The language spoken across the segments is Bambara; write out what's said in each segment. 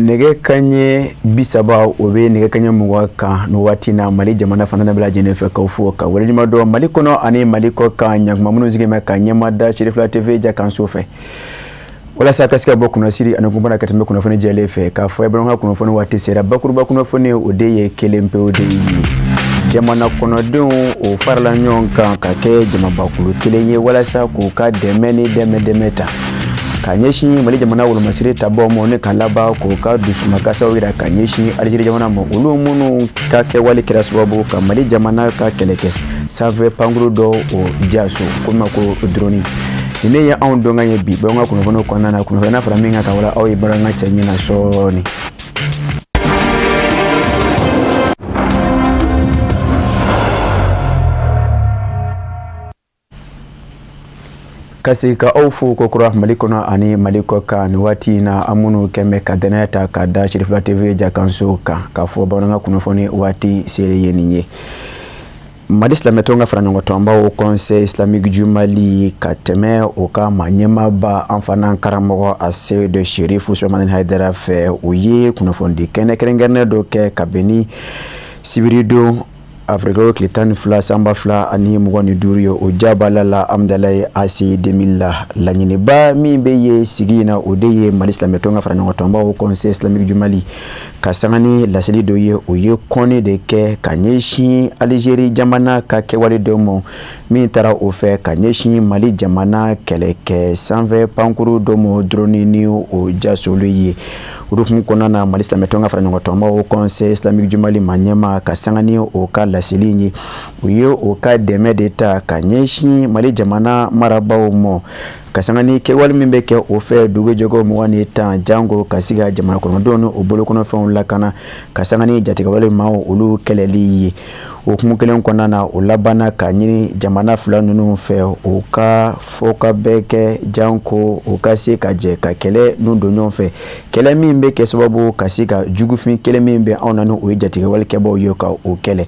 nege kanye bisaba obe nege kanye muwaka no watina mali jamana fanana bela jenefe ka ufuka wali mado mali kono ani mali ko ka nyangma muno zige maka nyamada Shirifla TV ja kan sofe wala sa kasika boku na siri anakumbana katembe kuna fone jelefe ka fo ebron ha kuna fone watisera bakuru ba kuna fone odeye kelempe odeyi jamana kono don o farla nyonka ka ke jama bakulu keleye wala sa ko ka demeta kanyeshi mali jamana wala masire tabo mo ne kalaba ko ka dusuma kasa wira kanyeshi aljiri jamana mo ulu munu ka ke wali kira sababu ka mali jamana ka keleke save panguru do o jaso kuma ko droni ine ya on donga yebi bonga kuno fono kwana na kuno na framinga ka wala au ibaranga chanyi na soni kasika aufu kokura malikona ani maliko ka ni wati na amunu keme kadeneta ka da Shirifla TV ja kansuka ka fo bonanga kuno foni wati sere yeninye Madisla metonga franongo tomba au Conseil islamique du Mali kateme oka manyema ba amfana karamogo ase de Sherifu Souleymane Haidara fe uye kuno fondi kene kerengerne doke kabeni sibirido Afrika Klitan fla samba fla ani mugoni durio o jabala la amdalay asi 2000 la nyine ba mi beye sigina odeye Madisla metonga franongo tomba au Conseil islamique du Mali kasangani la seli doye oye kone de ke kanyeshi Algérie jamana ka ke wali domo mi tara ofe kanyeshi Mali jamana keleke sanve pankuru domo droni ni o jasoluye urukum konana Madisla metonga franongo tomba au Conseil islamique du Mali manyema kasangani o ka la seli oye o ka deme deta kanyeshi Mali jamana marabao mo kasangani ke wali mimbe ke ofe dugo jogo mwani ta jango kasiga jamana kono dono obolo kono fon lakana kasangani jatika wali mao ulu keleli okumukelen konana olabana kanyini jamana fulanu no fe oka foka beke janko okasi kaje ka kele nundo nyonfe kele mimbe ke sababu kasika jugufin kele mimbe onano o jatika wali kebo yoka okele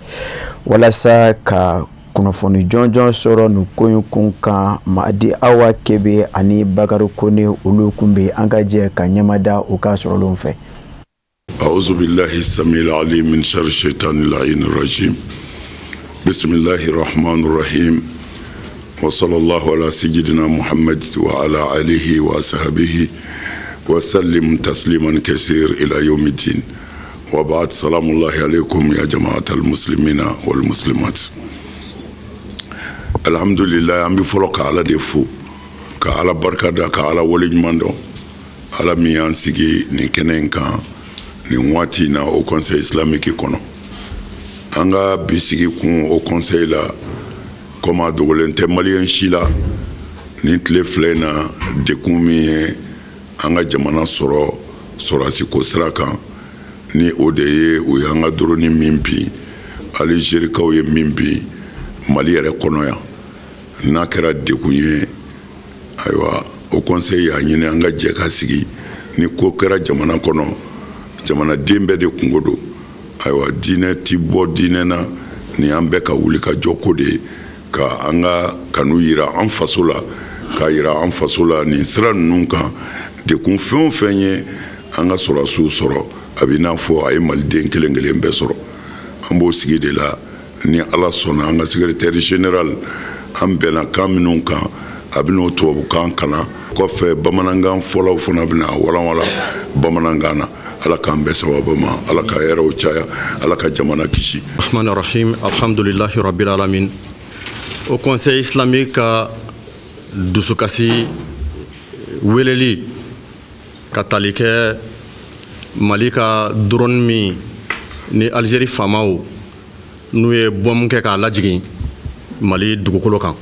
wala sa ka kuno foni jonjon soro nu koyun kunka maadi awa kebe ani bagaru kone ulu kumbe angaje ka nyamada o ka soro lonfe a'udhu billahi samil alim min sharri shaitanir la'in rajim bismillahir rahmanir rahim wa sallallahu ala sayyidina muhammad wa ala alihi wa ashabihi wa sallim tasliman kaseer ila yawmiddin wa ba'd salamu alaykum ya jama'atal muslimina wal muslimat alhamdulillah ambi folo ka ala defo ka ala barka da ka ala wali mando ala mi ansigi ni kenenka ni wati na au Conseil islamique kono anga bisigi kun au conseil la koma dogolente malien shila ni tle flena de kumi anga jamana soro sorasi ko sraka ni odeye o yanga droni mimpi Algérie ka o mimpi Mali yɛrɛ kono ya n'a kɛra dekun ye aywa au conseil ya ɲini an ka jɛ ka sigi ni ko kɛra jamana kɔnɔ jamana den bɛɛ de kungo do aywa diinɛ ti bɔ diinɛ na ni an bɛɛ ka wuli ka jɔ ko de ka an ka kanu yira an faso la ka yira an faso la ni sira ninnu kan dekun fɛn o fɛn ye an ka sɔrɔsiw sɔrɔ a bɛ n'a fɔ a ye maliden kelen kelen bɛɛ sɔrɔ an b'o sigi de la ni ala sɔnna an ka secrétaire général an bɛnna kan minnu kan a bɛn'o tubabukan kalan kɔfɛ bamanankan fɔlɔw fana bɛna walanwala bamanankan na ala k'an bɛɛ sababu ma ala ka hɛrɛw caya ala ka jamana kisi. Rahmanir Rahim alhamdulillahi rabbil alamin au Conseil islamique ka dusukasi weleli ka tali kɛ Mali ka drone min ni Algérie faamaw n'u ye bom kɛ k'a lajigin Mali dugukolo kan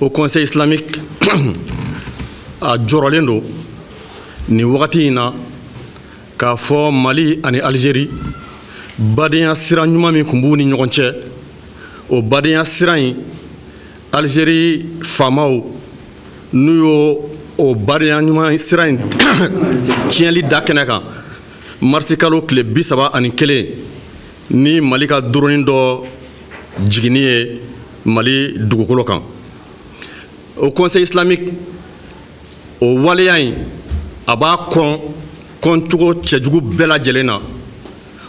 au Conseil islamique a jɔrɔlen do ni wagati in na k'a fɔ Mali ani Algérie badenya sira ɲuman min kun b'u ni ɲɔgɔn cɛ o badenya sira in Algérie faamaw n'u y'o o badenya ɲuman sira in tiɲɛli da kɛnɛ kan marisi kalo tile 31 ni Mali ka drone dɔ jigini ye Mali dugukolo kan au Conseil islamique o waleya in a b'a kɔn kɔncogo cɛjugu bɛɛ lajɛlen na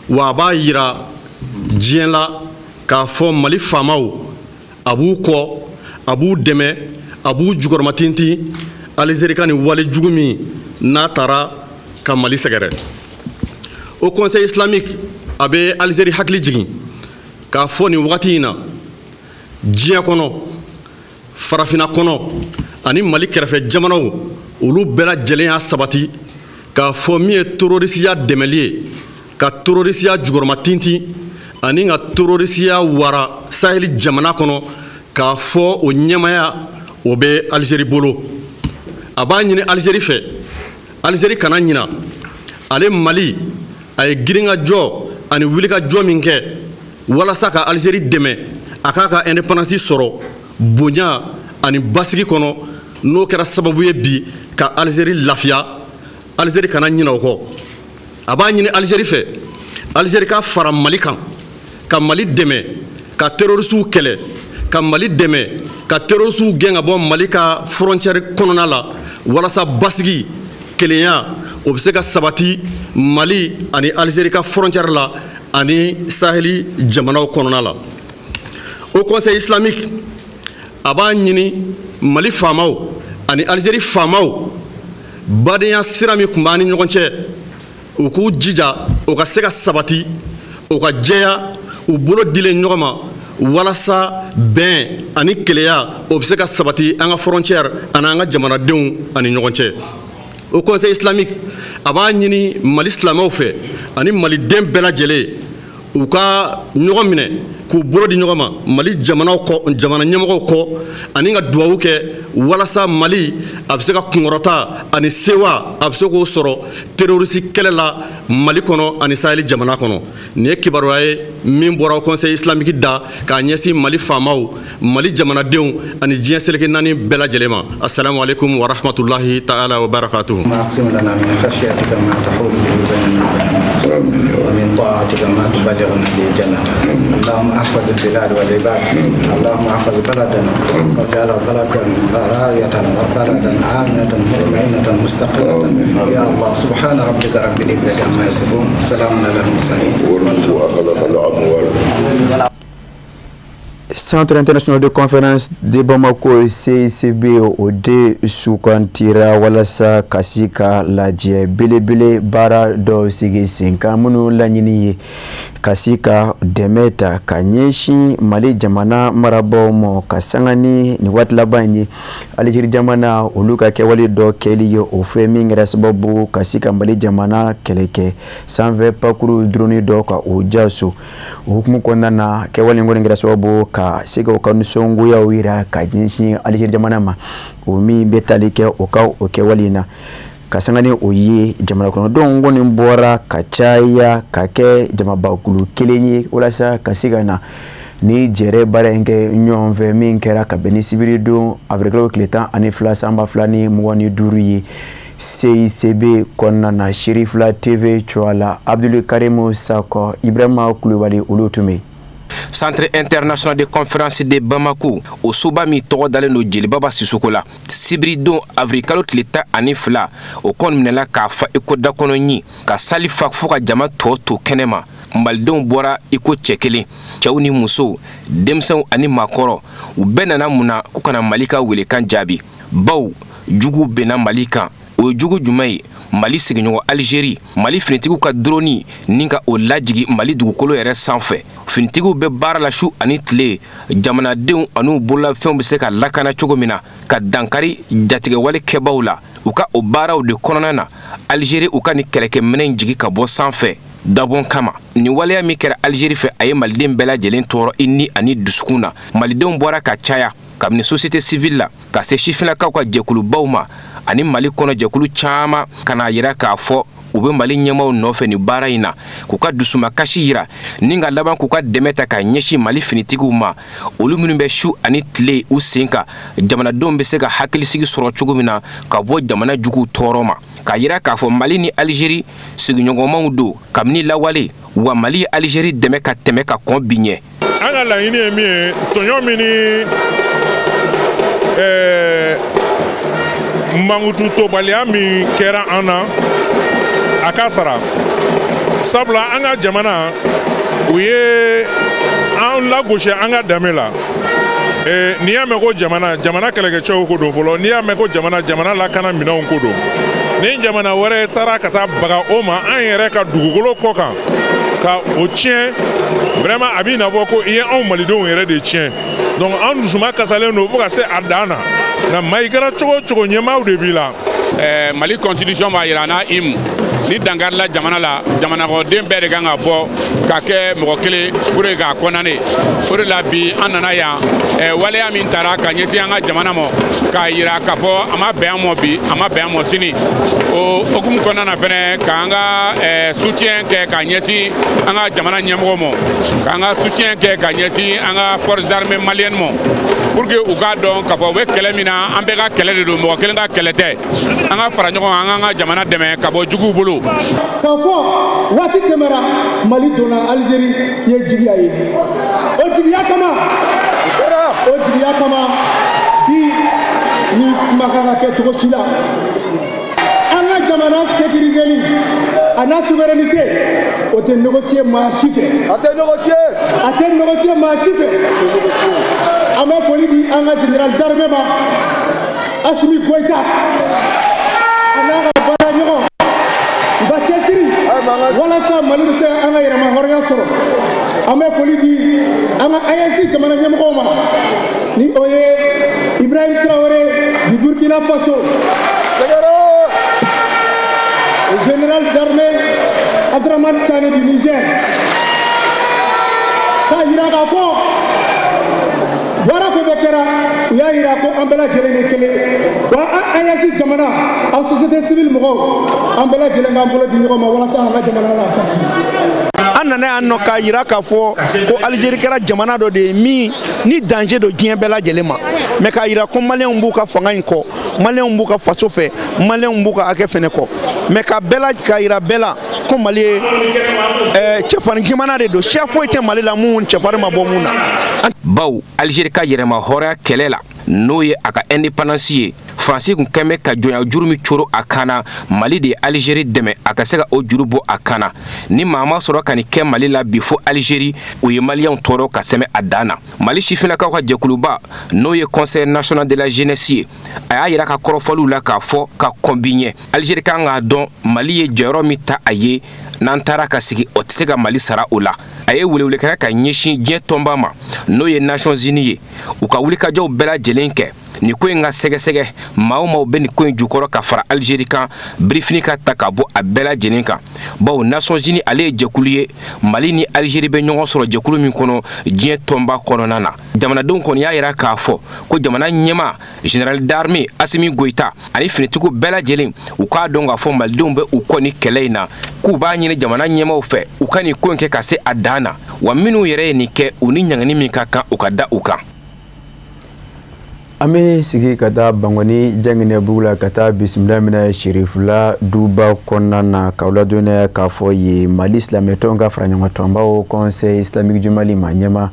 wa a b'a yira diɲɛ la k'a fɔ Mali faamaw a b'u kɔ a b'u dɛmɛ a b'u jukɔrɔmatintin Alizeri ka nin wale jugu min n'a taara ka Mali sɛgɛrɛ. Au Conseil islamique a bɛ Alizeri hakili jigin k'a fɔ nin wagati in na diɲɛ kɔnɔ farafinna kɔnɔ ani Mali kɛrɛfɛ jamanaw olu bɛɛ lajɛlen y'a sabati k'a fɔ min ye terrorisiya dɛmɛli ye ka terrorisiya jukɔrɔmatintin ani ka terrorisiya wara Saheli jamana kɔnɔ k'a fɔ o ɲɛmaya o bɛ Alizeri bolo. A b'a ɲini Alizeri fɛ Alizeri kana ɲina ale Mali a ye giringajɔ ani wulikajɔ min kɛ walasa ka Alizeri dɛmɛ a k'a ka indépendance sɔrɔ bonya ani basigi kɔnɔ n'o kɛra sababu ye bi ka Alizeri lafiya. Alizeri kana ɲina o kɔ. A b'a ɲini Alizeri fɛ Alizeri ka fara Mali kan ka Mali dɛmɛ ka terrorisiw kɛlɛ ka Mali dɛmɛ ka terrorisiw gɛn ka bɔ Mali ka frontière kɔnɔna la walasa basigi kelenya o bɛ se ka sabati Mali ani Alizeri ka frontière la ani Saheli jamanaw kɔnɔna la. Au Conseil islamique a b'a ɲini Mali faamaw ani Alizeri faamaw badenya sira min tun b'an ni ɲɔgɔn cɛ u k'u jija o ka se ka sabati o ka jɛya u bolo dilen ɲɔgɔn ma walasa bɛn ani keleya o bɛ se ka sabati an ka frontière ani an ka jamanadenw ani ɲɔgɔn cɛ. Au Conseil islamique a b'a ɲini Mali silamɛw fɛ ani maliden bɛɛ lajɛlen u ka ɲɔgɔn minɛ k'u bolo di ɲɔgɔn ma Mali jamana ɲɛmɔgɔw kɔ ani ka duwawu kɛ walasa Mali a bɛ se ka kunkɔrɔta ani sewa a bɛ se k'o sɔrɔ terroriste kɛlɛ la Mali kɔnɔ ani Saheli jamana kɔnɔ. Nin ye kibaruya ye min bɔra au Conseil islamique da k'a ɲɛsin Mali faamaw Mali jamanadenw ani diɲɛ seleke naani bɛɛ lajɛlen ma. Assalamu alaikum wa rahmatulahi ta'ala wa barakatuhu. اللهم احفظ البلاد والعباد اللهم احفظ بلدنا واجعله بلدا راية وبلدا آمنة مطمئنة مستقرة يا الله سبحان ربك رب العزة عما يصفون سلام على المرسلين Centre international de conférence de Bamako CICB o de sukantira walasa kasi ka lajɛ belebele baara dɔ sigi sen kan minnu laɲini ye kasi ka dɛmɛ ta ka ɲɛsin Mali jamana marabaaw ma ka sanga ni waati laban ye Alizeri jamana olu ka kɛwale dɔ kɛli ye o fɛ min kɛra sababu kasi ka Mali jamana kɛlɛkɛ sanfɛ pakuru drone dɔ ka o jaso o hukumu kɔnɔna na kɛwale in kɛra sababu ka se ka o ka nisɔngoyaw yira ka ɲɛsin Alizeri jamana ma o min bɛ tali kɛ o ka o kɛwale in na ka sanga ni o ye jamana kɔnɔdenw kɔni bɔra ka caya ka kɛ jamabakulu kelen ye walasa ka se ka na ni jɛrɛ baara in kɛ ɲɔgɔn fɛ min kɛra ka bɛn ni sibiri don avril tile 12 sanba 2025 ye CICB kɔnɔna na Shirifula TV Chouala Abdul Karimu Sakɔ Ibrahima Kulubali olu tun bɛ Centre international de conférence de Bamako o soba mi tɔgɔ dalen do Jelibaba Sisoko la sibiri don avril kalo tile 12 o kɔni minɛla k'a fa iko da kɔnɔ ɲi ka sali fa fo ka jama tɔ to kɛnɛma malidenw bɔra iko cɛ kelen cɛw ni musow denmisɛnw ani maakɔrɔ u bɛɛ nana mun na k'u kana Mali ka welekan jaabi baw jugu bɛnna Mali kan o ye jugu jumɛn ye Mali sigiɲɔgɔn Algérie Mali finitigiw ka drone ni ka o lajigi Mali dugukolo yɛrɛ sanfɛ finitigiw bɛ baara la su ani tile jamanadenw an'u bololafɛnw bɛ se ka lakana cogo min na ka dankari jatigɛwale kɛbaaw la u ka o baaraw de kɔnɔna na Algérie u ka ni kɛlɛkɛminɛn jigi ka bɔ sanfɛ dabɔn kama ni waleya min kɛra Algérie fɛ a ye maliden bɛɛ lajɛlen tɔɔrɔ i ni ani dusukun na malidenw bɔra ka caya kabini société civile la ka se sifinakaw ka jɛkulubaw ma ani Mali kɔnɔ jɛkulu caman kana yira k'a fɔ u bɛ Mali ɲɛmaaw nɔfɛ ni baara in na k'u ka dusumakasi yira ni ka laban k'u ka dɛmɛ ta ka ɲɛsin Mali finitigiw ma olu minnu bɛ su ani tile u sen kan jamanadenw bɛ se ka hakilisigi sɔrɔ cogo min na ka bɔ jamana juguw tɔɔrɔ ma ka yira k'a fɔ Mali ni Algérie sigiɲɔgɔnmaw don kabini lawale wa Mali ye Algérie dɛmɛ ka tɛmɛ ka kɔn bi ɲɛ. An ka laɲini ye min ye tɔɲɔ min ni mankutu tobaliya min kɛra an na a k'a sara sabula an ka jamana u ye an lagosi an ka danbe la n'i y'a mɛn ko jamana kɛlɛkɛcɛw ko don fɔlɔ n'i y'a mɛn ko jamana lakana minɛnw ko don ni jamana wɛrɛ taara ka taa baga o ma an yɛrɛ ka dugukolo kɔ kan ka o tiɲɛ vraiment a b'i n'a fɔ ko i ye anw malidenw yɛrɛ de tiɲɛ donc an dusuma kasalen don fo ka se a dan na nka maa i kɛra cogo o cogo ɲɛmaaw de b'i la. Mali constitution b'a yira n'a hymne ni dankari la jamana la jamanakɔden bɛɛ de kan ka bɔ ka kɛ mɔgɔ kelen pour que k'a condamner o de la bi an nana yan waleya min taara ka ɲɛsin an ka jamana ma k'a yira k'a fɔ a ma bɛn an ma bi a ma bɛn an ma sini o hukumu kɔnɔna na fɛnɛ k'an ka soutien kɛ ka ɲɛsin an ka jamana ɲɛmɔgɔ ma k'an ka soutien kɛ ka ɲɛsin an ka forces armées maliennes ma pour que u k'a dɔn k'a fɔ u bɛ kɛlɛ min na an bɛɛ ka kɛlɛ de don mɔgɔ kelen ka kɛlɛ tɛ an ka fara ɲɔgɔn kan an ka jamana dɛmɛ ka bɔ juguw bolo. K'a fɔ waati tɛmɛra Mali donna Algérie ye jigiya ye o jigiya kama bi ni kuma kan ka kɛ cogo si la an ka jamana sécuriseli a n'a souveraineté o tɛ négocier maa si fɛ a tɛ négocier maa si fɛ an bɛ foli di an ka général d'armée ma Assimi Goïta a n'a ka baara ɲɔgɔn u ka cɛsiri walasa Mali bɛ se an ka yɛrɛma hɔrɔnya sɔrɔ an bɛ foli di an ka AES jamana ɲɛmɔgɔw ma ni o ye Ibrahim Traoré du Burkina Faso général d'armée Abdraman Tchane du Niger k'a yira k'a fɔ baara fɛn fɛn kɛra u y'a yira ko an bɛɛ lajɛlen ye kelen wa an AES jamana an société civile mɔgɔw an bɛɛ lajɛlen k'an bolo di ɲɔgɔn ma walasa an ka jamana la kasi. An nana yan nɔ k'a yira k'a fɔ ko Algérie kɛra jamana dɔ de ye min ni danger don diɲɛ bɛɛ lajɛlen ma mais k'a yira ko maliyɛnw b'u ka fanga in kɔ maliyɛnw b'u ka faso fɛ maliyɛnw b'u ka hakɛ fɛnɛ kɔ mais k'a yira bɛɛ la ko Mali ye cɛfarin jamana de don siya foyi tɛ Mali la mun cɛfarin ma bɔ mun na. Baw Algérie ka yɛrɛma hɔrɔnya kɛlɛ la n'o ye a ka indépendance ye Faransi kun kɛn bɛ ka jɔnya juru min coro a kan na Mali de ye Algérie dɛmɛ a ka se ka o juru bɔ a kan na ni maa ma sɔrɔ ka nin kɛ Mali la bi fo Algérie u ye maliyɛnw tɔɔrɔ ka sɛmɛ a dan na. Mali sifinnakaw ka jɛkuluba n'o ye Conseil national de la jeunesse ye a y'a yira ka kɔrɔfɔliw la k'a fɔ ka kɔn bi ɲɛ Algérie kan k'a dɔn Mali ye jɔyɔrɔ min ta a ye n'an taara ka sigi o tɛ se ka Mali sara o la. A ye welewele kɛ ka ɲɛsin diɲɛ tɔnba ma n'o ye Nations Unies ye u ka wulikajɔw bɛɛ lajɛlen kɛ ni ko in ka sɛgɛsɛgɛ maa o maa bɛ nin ko in jukɔrɔ ka fara Algérie kan birifini ka ta ka bɔ a bɛɛ lajɛlen kan bawo Nations Unies ale ye jɛkulu ye Mali ni Algérie bɛ ɲɔgɔn sɔrɔ jɛkulu min kɔnɔ diɲɛ tɔnba kɔnɔna na jamanadenw kɔni y'a yira k'a fɔ ko jamana ɲɛmaa général d'armée Assimi Goïta ani finitigiw bɛɛ lajɛlen u k'a dɔn k'a fɔ malidenw bɛ u kɔ ni kɛlɛ in na k'u b'a ɲini jamana ɲɛmaaw fɛ u ka nin ko in kɛ ka se a dan na wa minnu yɛrɛ ye nin kɛ u ni ɲangini min ka kan u ka da u kan. An bɛ sigi ka taa Bangoni Janginɛbugu la ka taa bisimila minɛ Sherifula duba kɔnɔna na k'aw ladɔnniya k'a fɔ yen Mali silamɛtɔnw ka fara ɲɔgɔn tɔnbaw Conseil islamique du Mali ma ɲɛma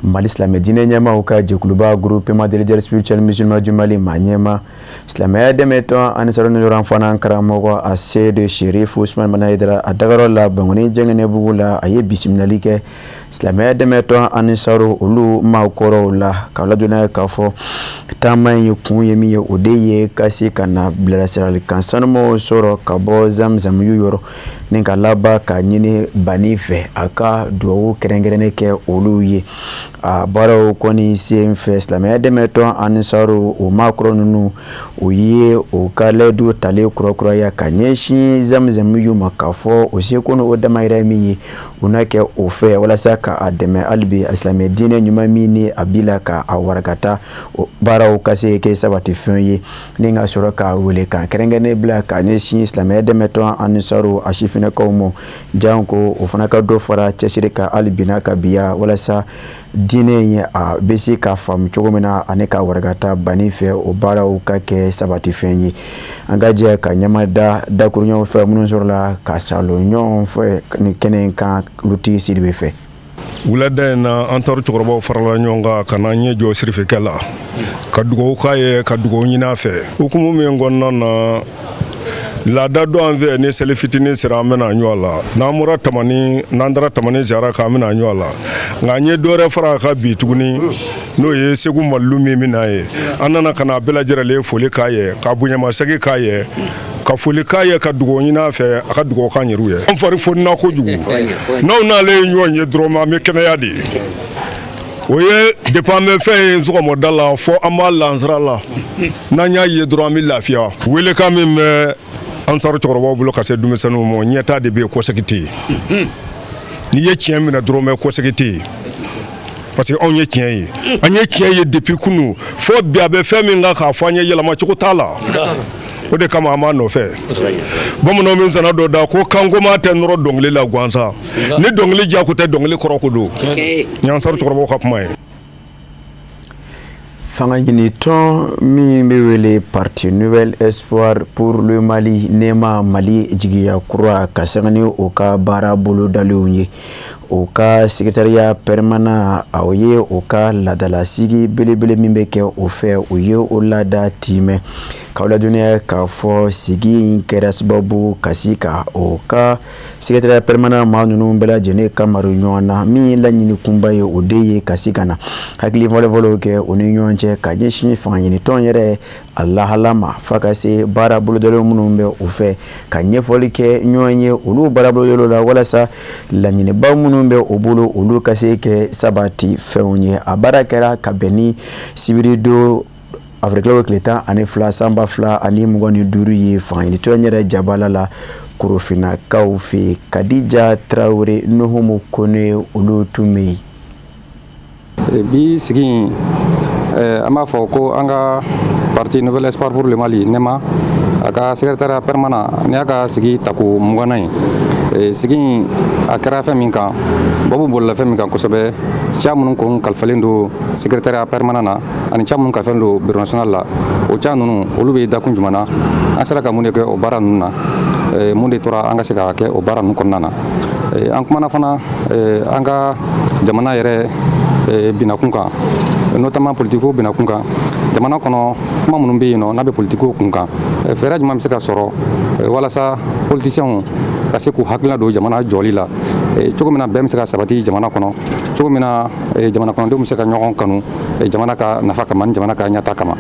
Mali silamɛ diinɛ ɲɛmaaw ka jɛkuluba groupement des leaders spirituels musulmans du Mali ma ɲɛma silamɛya dɛmɛtɔn ani saroniran fana karamɔgɔ a se de Sherif Usman Manayidara a dagayɔrɔ la Bangoni Janginɛbugu la a ye bisimilali kɛ silamɛya dɛmɛtɔn ani saro olu maaw kɔrɔw la k'aw ladɔnniya k'a fɔ taama in ye kun ye min ye o de ye ka se ka na bilasiralikan sanumaw sɔrɔ ka bɔ Zamzam yɔrɔ ni ka laban ka ɲini bani fɛ a ka duwawu kɛrɛnkɛrɛnnen kɛ olu ye a baaraw kɔni sen fɛ silamɛya dɛmɛtɔn ani saro o maakɔrɔ ninnu o ye o ka layidu talen kurakuraya ka ɲɛsin Zamzam yu ma k'a fɔ o seko n'o damayira min ye u na kɛ o fɛ walasa ka a dɛmɛ halibi silamɛ diinɛ ɲuman min ni a bila ka a warakata baaraw ka se kɛ sabatifɛn ye ni ka sɔrɔ ka wele kan kɛrɛnkɛrɛnnen bila ka ɲɛsin silamɛya dɛmɛtɔn ani saro a sifinnakaw ma janko o fana ka dɔ fara cɛsiri ka halibi n'a ka biya walasa diinɛ in a bɛ se ka faamu cogo min na ani ka warakata bani fɛ o baaraw ka kɛ sabatifɛn ye an ka jɛ ka ɲɛma da dakuru ɲɔgɔn fɛ minnu sɔrɔla ka salo ɲɔgɔn fɛ ni kɛnɛ in kan Luti Sidibe fɛ wulada in na an taara cɛkɔrɔbaw farala ɲɔgɔn kan ka na ɲɛ jɔ sirifekɛ la ka dugawu k'a ye ka dugawu ɲini a fɛ hukumu min kɔnɔna na laada dɔ an fɛ ni seli fitinin sera an bɛna ɲɔ la n'an taara tamani ziyara kan an bɛna ɲɔ la nka an ye dɔ wɛrɛ fara a kan bi tuguni n'o ye Segu Malilu min bɛna ye an nana ka na bɛɛ lajɛlen foli k'a ye ka bonyamasegin k'a ye ka foli k'a ye ka dugawu ɲini a fɛ a ka dugawu k'an yɛrɛw ye an fari fonina kojugu n'aw n'ale ye ɲɔgɔn ye dɔrɔn an bɛ kɛnɛya de o ye depuis an bɛ fɛn ye sɔgɔmada la fɔ an b'a lansara la n'an y'a ye dɔrɔn an bɛ lafiya welekan min bɛ Ansaru cɛkɔrɔbaw bolo ka se denmisɛnninw ma ɲɛtaa de bɛ yen kɔsɛgi tɛ yen n'i ye tiɲɛ minɛ dɔrɔn bɛ kɔsɛgi tɛ yen parce que anw ye tiɲɛ ye an ye tiɲɛ ye depuis kunu fɔ bi a bɛ fɛn min kan k'a fɔ an ye yɛlɛma cogo t'a la o de kama an b'a nɔfɛ bamananw min sana dɔ da ko kankoman tɛ nɔrɔ dɔnkili la gansan ni dɔnkili diya ko tɛ dɔnkili kɔrɔ ko don ni Ansaru cɛkɔrɔbaw ka kuma ye. Fanga ɲinitɔn min bɛ wele Parti Nouvel Espoir pour le Mali nema Mali jigiya kura ka sanga ni o ka baara bolodalenw ye o ka secrétariat permanent a ye o ka laadalasigi belebele min bɛ kɛ o fɛ o ye o laada timɛ k'aw ladɔnniya k'a fɔ sigi in kɛra sababu kasi ka o ka secrétariat permanent maa ninnu bɛɛ lajɛlen kamaru ɲɔgɔn na min ye laɲini kunba ye o de ye kasi ka na hakili fɔlɔfɔlɔ kɛ o ni ɲɔgɔn cɛ ka ɲɛsin fanga ɲinitɔn yɛrɛ a lahala ma f'a ka se baara bolodalen minnu bɛ o fɛ ka ɲɛfɔli kɛ ɲɔgɔn ye olu baara bolodalen la walasa laɲiniba minnu bɛ o bolo olu ka se kɛ sabati fɛnw ye a baara kɛra ka bɛn ni sibirido Afrikɛlaw tile 12 sanba 2025 ye fanga ɲinitɔn yɛrɛ jabala la Korofinakaw fɛ Kadija Traore Nuhumu Kone olu tun bɛ yen. Bi sigi an b'a fɔ ko an ka Parti Nouvel Espoir pour le Mali nema a ka secrétariat permanent ni y'a ka sigi tako 20nan ye sigi a kɛra fɛn min kan babu bolila fɛn min kan kosɛbɛ ca minnu kun kalifalen don secrétariat permanent na ani ca minnu kalifalen don bureau national la o ca ninnu olu bɛ dakun jumɛn na an sera ka mun de kɛ o baara ninnu na mun de tora an ka se ka kɛ o baara ninnu kɔnɔna na an kumana fana an ka jamana yɛrɛ binakun kan notamment politiko binakun kan jamana kɔnɔ kuma minnu bɛ yen nɔ n'a bɛ politiko kun kan fɛɛrɛ jumɛn bɛ se ka sɔrɔ walasa politiciens ka se k'u hakilina don jamana jɔli la cogo min na bɛɛ bɛ se ka sabati jamana kɔnɔ cogo min na jamana kɔnɔdenw bɛ se ka ɲɔgɔn kanu jamana ka nafa kama ni jamana ka ɲɛta kama.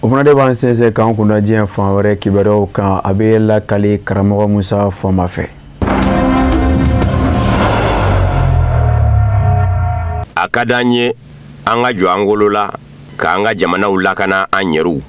O fana de b'an sɛnsɛn k'an kunda diɲɛ fan wɛrɛ kibaruyaw kan a bɛ lakali karamɔgɔ Musa Fɔnba fɛ. A ka d'an ye an ka jɔ an golo la k'an ka jamanaw lakana an yɛrɛw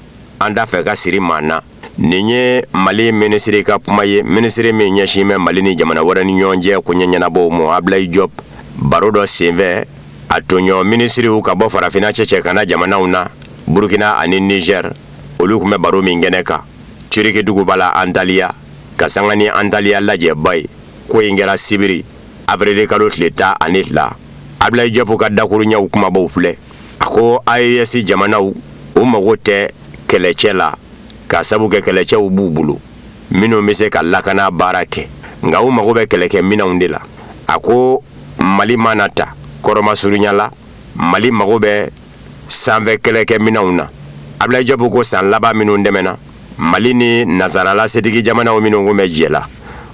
an da fɛ ka siri maa na nin ye Mali minisiri ka kuma ye minisiri min ɲɛsin bɛ Mali ni jamana wɛrɛ ni ɲɔgɔn cɛ koɲɛ ɲɛnabɔw ma Ablaye Diop baro dɔ senfɛ a tɔɲɔ minisiriw ka bɔ farafinna cɛcɛ ka na jamanaw na Burkina ani Niger olu tun bɛ baro min kɛnɛ kan Turiki duguba la Antalya ka sanga ni Antalya lajɛba ye ko in kɛra sibiri avril kalo tile 12 Ablaye Diop ka dakuruɲaw kumabaw filɛ a ko AES jamanaw o mago tɛ kɛlɛcɛ la ka sabu kɛ kɛlɛcɛw b'u bolo minnu bɛ se ka lakana baara kɛ nka u mago bɛ kɛlɛkɛ minɛnw de la a ko Mali mana ta kɔrɔmasurunya la Mali mago bɛ sanfɛ kɛlɛkɛ minɛnw na Ablaye Diop ko san laban minnu dɛmɛna Mali ni nazarala setigi jamanaw minnu kun bɛ jɛ la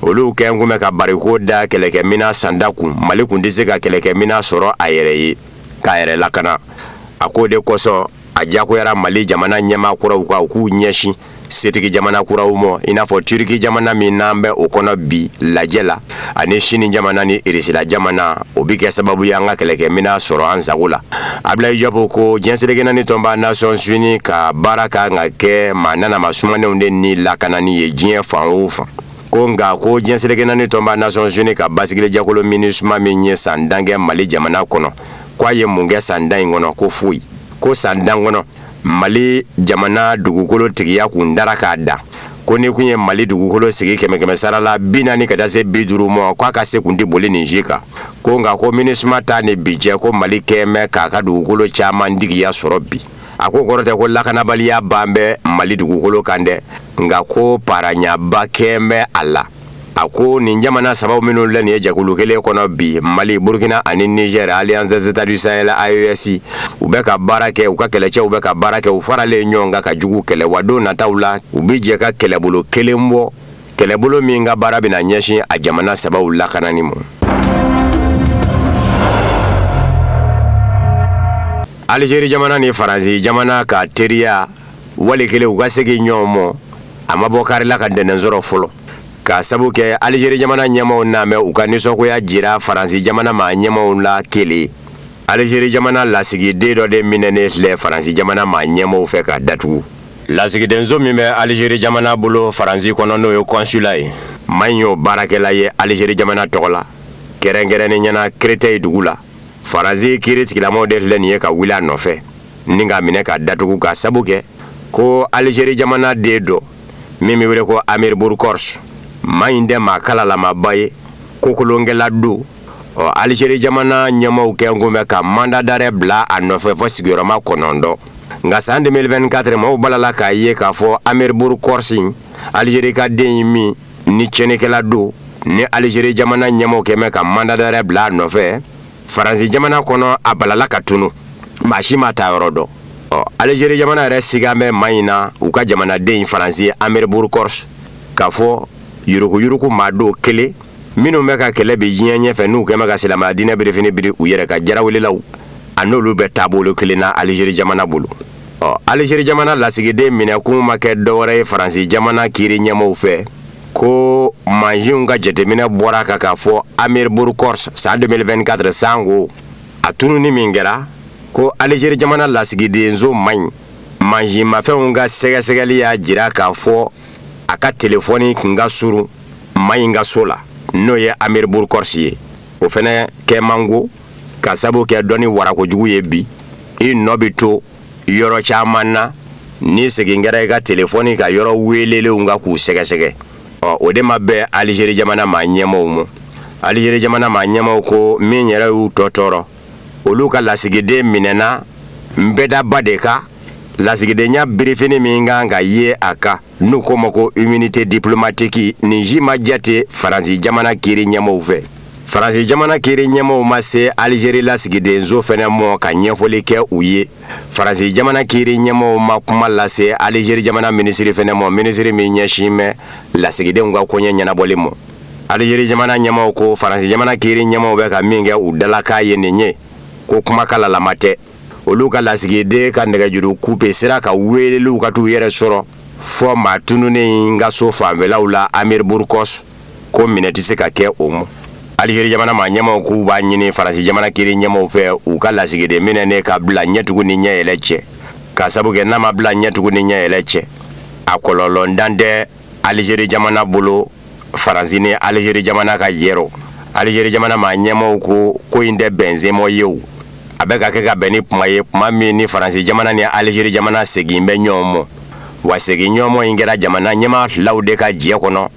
olu kɛn kun bɛ ka bariko da kɛlɛkɛ mina sanda kun Mali kun tɛ se ka kɛlɛkɛ mina sɔrɔ a yɛrɛ ye k'a yɛrɛ lakana a ko de kosɔn a jagoyara Mali jamana ɲɛmaa kuraw ka u k'u ɲɛsin setigi jamana kuraw ma i n'a fɔ Turiki jamana min n'an bɛ o kɔnɔ bi lajɛ la ani Sini jamana ni Irisila jamana o bi kɛ sababu ye an ka kɛlɛkɛ mina sɔrɔ an sago la Ablaye Diop ko diɲɛseleke naani tɔn b'a Nations Unies ka baara kan ka kɛ maa nanama sumanenw de ni lakanani ye diɲɛ fan o fan ko nka ko diɲɛseleke naani tɔn b'a Nations Unies ka basigili jakolo MINUSMA min ye san dan kɛ Mali jamana kɔnɔ k'a ye mun kɛ san dan in kɔnɔ ko foyi ko san dan kɔnɔ Mali jamana dugukolo tigiya kun dara k'a da ko ni kun ye Mali dugukolo sigi 100 sara la 40 ka taa se 50 ma k'a ka se kun tɛ boli nin ji kan ko nka ko MINUSMA ta ni bi jɛ ko Mali kɛmɛ k'a ka dugukolo caman digiya sɔrɔ bi a ko kɔrɔ tɛ ko lakanabaliya ban bɛ Mali dugukolo kan dɛ nka ko paraɲaba kɛmɛ a la a ko nin jamana sababu minnu la nin ye jɛkulu kelen kɔnɔ bi Mali, Burkina ani Niger, Alliance des États du Sahel, AES, u bɛ ka baara kɛ, u ka kɛlɛcɛw bɛ ka baara kɛ, u faralen ɲɔgɔn kan ka jugu kɛlɛ, wa don nataw la u bi jɛ ka kɛlɛbolo kelen bɔ, kɛlɛbolo min ka baara bɛna ɲɛsin a jamana sababu lakanani ma. Algérie jamana ni Faransi jamana ka teriya wali kelen u ka segin ɲɔgɔn ma a ma bɔ kari la ka dɛnɛn sɔrɔ fɔlɔ, ka sabu kɛ Algérie jamana ɲɛmaaw namɛ u ka nisɔngoya jira Faransi jamana ma ɲɛmaaw la kelen. Algérie jamana lasigiden dɔ de minɛnen filɛ Faransi jamana ma ɲɛmaaw fɛ ka datugu. Lasigidenso min bɛ Algérie jamana bolo Faransi kɔnɔ n'o ye consulat ye, man y'o baarakɛla ye Algérie jamana tɔgɔ la, kɛrɛnkɛrɛnnen ɲɛna Créteil dugu la. Faransi kiiri tigilamɔgɔw de filɛ nin ye ka wuli a nɔfɛ ni ka minɛ ka datugu, ka sabu kɛ ko Algérie jamana den dɔ min bɛ wele ko Amir Bourkors man in tɛ maa kalalamaba ye, kokolonkɛla don. Algérie jamana ɲɛmaaw kɛ kun bɛ ka mandat d'arrêt bila a nɔfɛ fɔ sigiyɔrɔma 9. Nka san 2024 maaw balala k'a ye k'a fɔ Amir Bourkors Algérie ka den ye min ni tiɲɛnikɛla don, ni Algérie jamana ɲɛmaaw kɛ mɛ ka mandat d'arrêt bila a nɔfɛ, Faransi jamana kɔnɔ a balala ka tunu, maa si ma taa yɔrɔ dɔn. Algérie jamana yɛrɛ siga bɛ maa in na u ka jamanaden Faransi Amir Bourkors k'a fɔ yuruku maa don kelen minnu bɛ ka kɛlɛ bi diɲɛ ɲɛfɛ n'u kɛmɛ ka silamɛya diinɛ birifini biri u yɛrɛ ka jarawelelaw a n'olu bɛ taabolo kelen na Algérie jamana bolo. Algérie jamana lasigiden minɛkun ma kɛ dɔwɛrɛ ye Faransi jamana kiiri ɲɛmaaw fɛ ko manzinw ka jateminɛ bɔra kan k'a fɔ Amir Bourkors san 2024 sango a tununi min kɛra ko Algérie jamana lasigidenso man ɲi, manzinmafɛnw ka sɛgɛsɛgɛli y'a jira k'a fɔ a ka telefɔni kun ka surun man ɲi ka so la n'o ye Amir Bourkors ye. O fɛnɛ kɛ mango ka sabu kɛ dɔnni warakojugu ye bi i nɔ bi to yɔrɔ caman na ni segin kɛra i ka telefɔni ka yɔrɔ welelenw ka k'u sɛgɛsɛgɛ. O de ma bɛn Algérie jamana ma ɲɛmaaw ma. Algérie jamana ma ɲɛmaaw ko min yɛrɛ y'u tɔtɔrɔ olu ka lasigiden minɛna nbɛdaba de kan, lasigidenya birifini min kan ka ye a kan n'u ko ma ko immunité diplomatique, nin ji ma jate Faransi jamana kiiri ɲɛmaaw fɛ. Faransi jamana kiiri ɲɛmaaw ma se Algérie lasigidenso fɛnɛ mɔ ka ɲɛfɔli kɛ u ye. Faransi jamana kiiri ɲɛmaaw ma kuma lase Algérie jamana ministre fɛnɛ mɔ, ministre min ɲɛsin bɛ lasigidenw ka koɲɛ ɲɛnabɔli mɔ. Algérie jamana ɲɛmaaw ko Faransi jamana kiiri ɲɛmaaw bɛ ka min kɛ u dala k'a ye nin ye ko kuma kalalama tɛ. Olu ka lasigiden ka nɛgɛjuru coupe sera ka weleliw ka t'u yɛrɛ sɔrɔ fɔ maa tununen ka so fanfɛlaw la Amir Bourkors ko minɛ tɛ se ka kɛ o ma. Algérie jamana ma ɲɛmaaw k'u b'a ɲini Faransi jamana kiiri ɲɛmaaw fɛ u ka lasigiden minɛnen ka bila ɲɛtugu ni ɲɛyɛlɛ cɛ, ka sabu kɛ n'a ma bila ɲɛtugu ni ɲɛyɛlɛ cɛ a kɔlɔlɔndan tɛ Algérie jamana bolo Faransi ni Algérie jamana ka yɛrɛ. Algérie jamana ma ɲɛmaaw ko in tɛ bɛnzemɔ ye o, a bɛ ka kɛ ka bɛn ni kuma ye kuma min ni Faransi jamana ni Algérie jamana segin bɛ ɲɔgɔn mɔ, wa segin ɲɔgɔn mɔ in kɛra jamana ɲɛmaa filaw de ka jɛ kɔnɔ.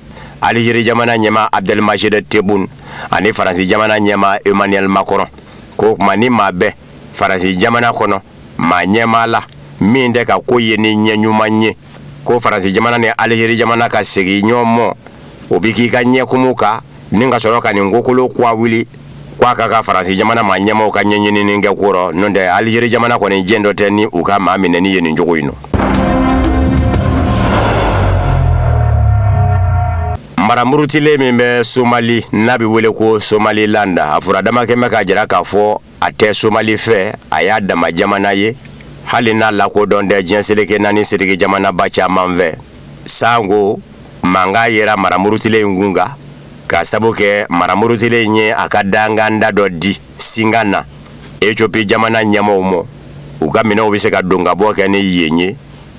Algérie jamana ɲɛmaa Abdelmajid Tebboune ani Faransi jamana ɲɛmaa Emmanuel Macron ko kuma ni maa bɛɛ Faransi jamana kɔnɔ maa ɲɛmaa la min tɛ ka ko ye ni ɲɛ ɲuman ye ko Faransi jamana ni Algérie jamana ka segin ɲɔgɔn mɔ o bi k'i ka ɲɛkumu kan ni ka sɔrɔ ka nin kokolo k'a wuli k'a ka Faransi jamana maa ɲɛmaaw ka ɲɛɲinini kɛ ko rɔ n'o tɛ Algérie jamana kɔni diɲɛ dɔ tɛ ni u ka maa minɛni ye nin cogo in nɔ. Maramurutilen min bɛ Somali n'a bɛ wele ko Somaliland a furadama kɛmɛ ka jira k'a fɔ a tɛ Somali fɛ, a y'a dama jamana ye hali n'a lakodɔn tɛ diɲɛ seleke naani siriki jamanaba caman fɛ. Sango mankan yera maramurutilen in kun kan ka sabu kɛ maramurutilen in ye a ka danganda dɔ di singa na Ethiopie jamana ɲɛmaaw ma u ka minɛnw bɛ se ka don ka bɔ kɛ ni yen ye.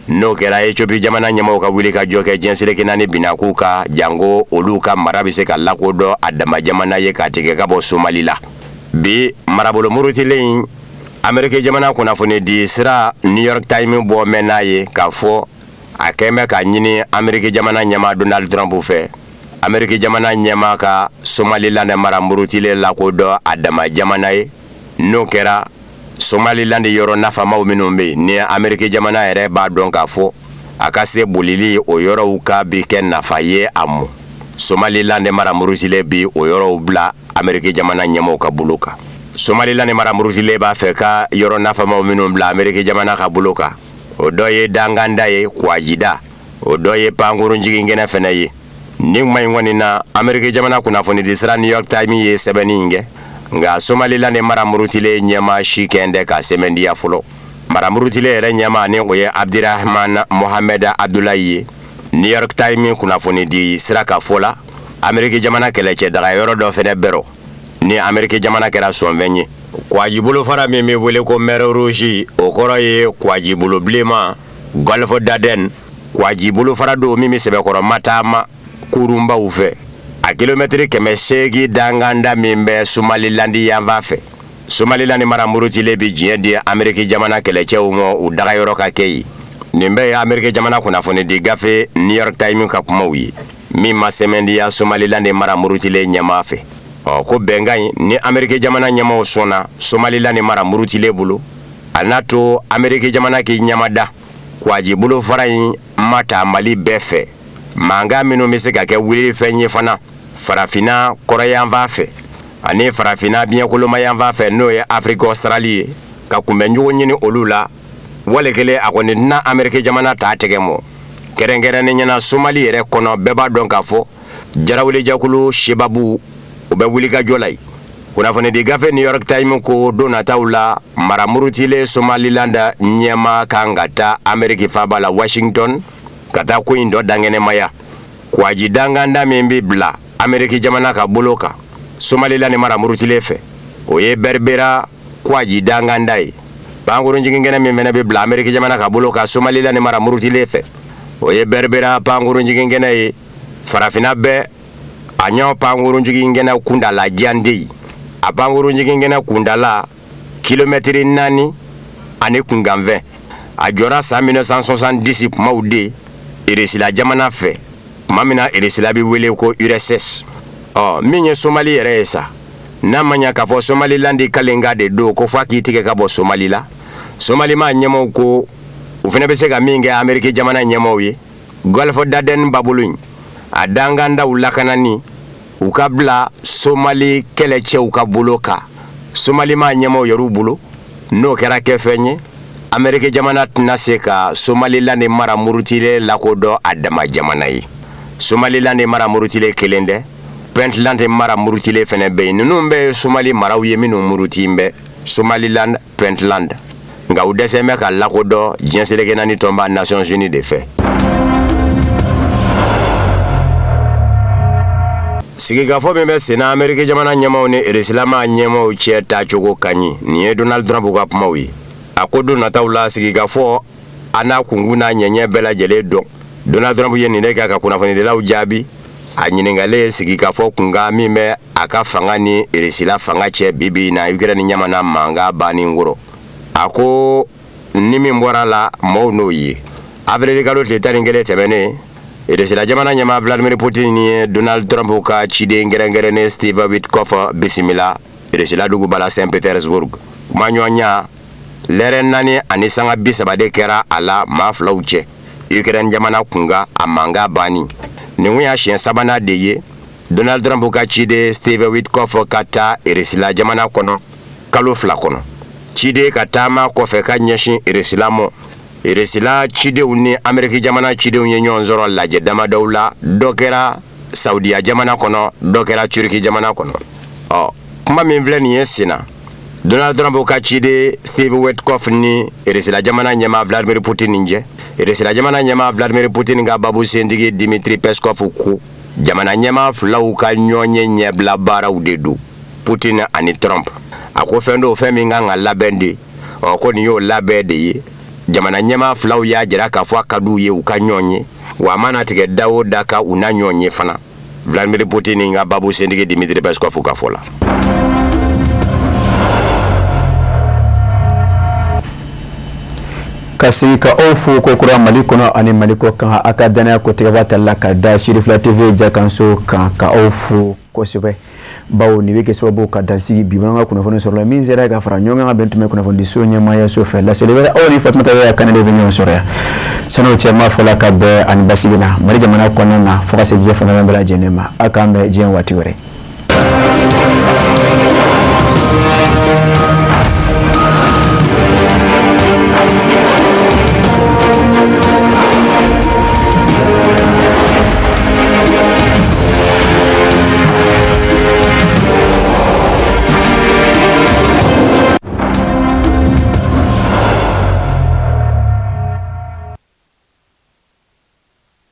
N'o kɛra Ethiopie jamana ɲɛmaaw ka wuli ka jɔ kɛ diɲɛ seleke naani binaku ka jango olu ka mara bɛ se ka lakodɔn a dama jamana ye ka tigɛ ka bɔ Somali la. Bi marabolo murutilen in Amérique jamana kunnafoni di sira New York Times bɔ mɛn n'a ye k'a fɔ a kɛn bɛ ka ɲini Amérique jamana ɲɛmaa Donald Trump fɛ Amérique jamana ɲɛmaa ka Somaliland mara murutilen lakodɔn a dama jamana ye. N'o kɛra Somaliland yɔrɔ nafamaw minnu bɛ yen ni Amérique jamana yɛrɛ b'a dɔn k'a fɔ a ka se bolili o yɔrɔw ka bi kɛ nafa ye a mɔ. Somaliland mara murutile bi o yɔrɔw bila Ameriki jamana ɲɛmɔgɔw ka bolo kan. Somaliland mara murutile b'a fɛ ka yɔrɔ nafamaw minnu bila Ameriki jamana ka bolo kan. O dɔ ye danganda ye Kwajida, o dɔ ye Pankurun jigingɛnɛ fɛnɛ ye. Ni kuma in kɔni na Ameriki jamana kunnafoni di sira New York Times ye sɛbɛnni in kɛ, nka Somaliland mara murutile ɲɛma si kɛn ka sɛmɛndiya fɔlɔ. Mara murutile yɛrɛ ɲɛma ni o ye Abdirahman Mohamed Abdullahi ye. New York Times kunnafoni di sira ka fɔ la Ameriki jamana kɛlɛcɛ daga yɔrɔ dɔ fɛnɛ bɛrɔ ni Ameriki jamana kɛra sɔnfɛn ye. Kwajibolo fara min bɛ wele ko Mer Rouge o kɔrɔ ye Kwajibolo bilenman Gulf d'Aden. Kwajibolo fara do min bɛ sɛbɛkɔrɔ Matama kurunbaw fɛ a kilomɛtiri 800 danganda min bɛ Somaliland yanfan fɛ. Somaliland mara murutile bi diɲɛ di Ameriki jamana kɛlɛcɛw ma u daga yɔrɔ ka kɛ ye. Nin bɛɛ ye Ameriki jamana kunnafoni di gafe New York Times ka kumaw ye min ma sɛmɛndiya Somaliland mara murutile ɲɛma fɛ. Ko bɛnkan ni Ameriki jamana ɲɛmaw sɔnna Somaliland mara murutile bolo a n'a to Ameriki jamana k'i ɲamada Kwajibolo fara in ma ta Mali bɛɛ fɛ. Mankan minnu bɛ se ka kɛ wulifɛn ye fana farafina kɔrɔyanfan fɛ ani farafina biɲɛkolomayanfan fɛ n'o ye Afrique Australie ye ka kunbɛncogo ɲini olu la. Wale kele a kɔni na Ameriki jamana t'a tɛgɛ mɔ. Kɛrɛnkɛrɛnnen ɲɛna Somali yɛrɛ kɔnɔ bɛɛ b'a dɔn k'a fɔ jarawulijakulu Shebabu o bɛ wuli ka jɔ la ye. Kunnafoni di gafe New York Times ko don nataw la mara murutile Somaliland ɲɛma kan ka taa Ameriki faaba la Washington ka taa ko in dɔ dangɛnɛmaya. Kwaji danganda min bɛ bila Ameriki jamana ka bolo kan Somaliland mara murutile fɛ o ye Berbera Kwaji danganda ye. Pankurun jigingɛnɛ min fɛnɛ bɛ bila Ameriki jamana ka bolo kan Somaliland mara murutile fɛ o ye Berbera pankurun jigingɛnɛ ye. Farafina bɛɛ a ɲɔ pankurun jigingɛnɛ kundala jande ye. A pankurun jigingɛnɛ kundala kilomɛtiri 4 ani kunganfɛn a jɔra san 1970 kumaw de Irisila jamana fɛ kuma min na Irisila bɛ wele ko URSS. Min ye Somali yɛrɛ ye sa n'a ma ɲa k'a fɔ Somaliland kalenga de do ko f'a k'i tigɛ ka bɔ Somali la. Somali ma ɲɛmɔgɔw ko u fana bɛ se ka min kɛ Ameriki jamana ɲɛmɔgɔw ye Gulf d'Aden babolo in a dangandaw lakanani u ka bila Somali kɛlɛcɛw ka bolo kan. Somali ma ɲɛmɔgɔw yɛrɛ bolo n'o kɛra kɛfɛn ye Ameriki jamana tɛna se ka Somaliland mara murutile lakodɔn a dama jamana ye. Somaliland mara murutile kelen dɛ Puntland mara murutile fɛnɛ bɛ yen. Ninnu bɛ Somali maraw ye minnu murutin bɛ Somaliland Puntland nka u dɛsɛn bɛ ka lakodɔn diɲɛ seleke naani tɔnba Nations Unies de fɛ. Sigikafɔ min bɛ senna Ameriki jamana ɲɛmaw ni Irilama ɲɛmaw cɛ taacogo ka ɲi nin ye Donald Trump ka kumaw ye. A ko don nataw la sigikafɔ a n'a kunkun n'a ɲɛɲɛ bɛɛ lajɛlen dɔn. Donald Trump ye nin de kɛ ka kunnafonidilaw jaabi a ɲininkalen sigikafɔ kunkan min bɛ a ka fanga ni Irisila fanga cɛ bibi na Ukraine ɲamana mankan bannen kɔrɔ. A ko ni min bɔra la maaw n'o ye. Avril kalo tile 11 tɛmɛnen Irisila jamana ɲɛmaa Vladimir Putin ye Donald Trump ka ciden gɛrɛngɛrɛnnen Steve Witkoff bisimila Irisila duguba la Saint Petersburg. Kuma ɲɔgɔnya lɛrɛ 4 ani sanga 30 de kɛra a la maa filaw cɛ. Ukraine jamana kunga a mankan banni. Nin y'a siɲɛ sabanan de ye Donald Trump ka ciden Steve Witkoff ka taa Irisila jamana kɔnɔ kalo 2 kɔnɔ. Ciden ka taama kɔfɛ ka ɲɛsin Irisila mɔ. Irisila cidenw ni Ameriki jamana cidenw ye ɲɔgɔn sɔrɔ lajɛ damadaw la. Dɔ kɛra Saudiya jamana kɔnɔ, dɔ kɛra Turki jamana kɔnɔ. Kuma min filɛ nin ye senna Donald Trump ka ciden Steve Witkoff ni Irisila jamana ɲɛmaa Vladimir Putin cɛ. Irisila jamana ɲɛmaa Vladimir Putin ka babu sentigi Dmitry Peskov ko jamana ɲɛmaa filaw ka ɲɔgɔnye ɲɛbila baaraw de don Putin ani Trump. A ko fɛn dɔw fɛn min kan ka labɛn de ko nin y'o labɛn de ye. Jamana ɲɛmaa filaw y'a jira k'a fɔ a ka d'u ye u ka ɲɔgɔn ye wa a mana tigɛ da o da kan u na ɲɔgɔn ye fana. Vladimir Putin ka babu sentigi Dmitry Peskov ka fɔ la. Kasi ka aw fo ko kura Mali kɔnɔ ani Mali kɔ kan a ka danaya ko tigɛba ta la ka da Shirifla TV jakanso kan ka aw fo kosɛbɛ. bawo ni bɛ kɛ sababu ka dansigi bi bamanankan kunnafoni sɔrɔ la min sera ka fara ɲɔgɔn kan ka bɛn tun bɛ kunnafoni so ɲɛmaaya so fɛ laseli wɛrɛ aw ni Fatumata Yaya Kane de bɛ ɲɔgɔn sɔrɔ yan san'o cɛ maa fɔla ka bɛn ani basigi na Mali jamana kɔnɔna na fo ka se diɲɛ fanga bɛɛ lajɛlen ma a k'an bɛn diɲɛ waati wɛrɛ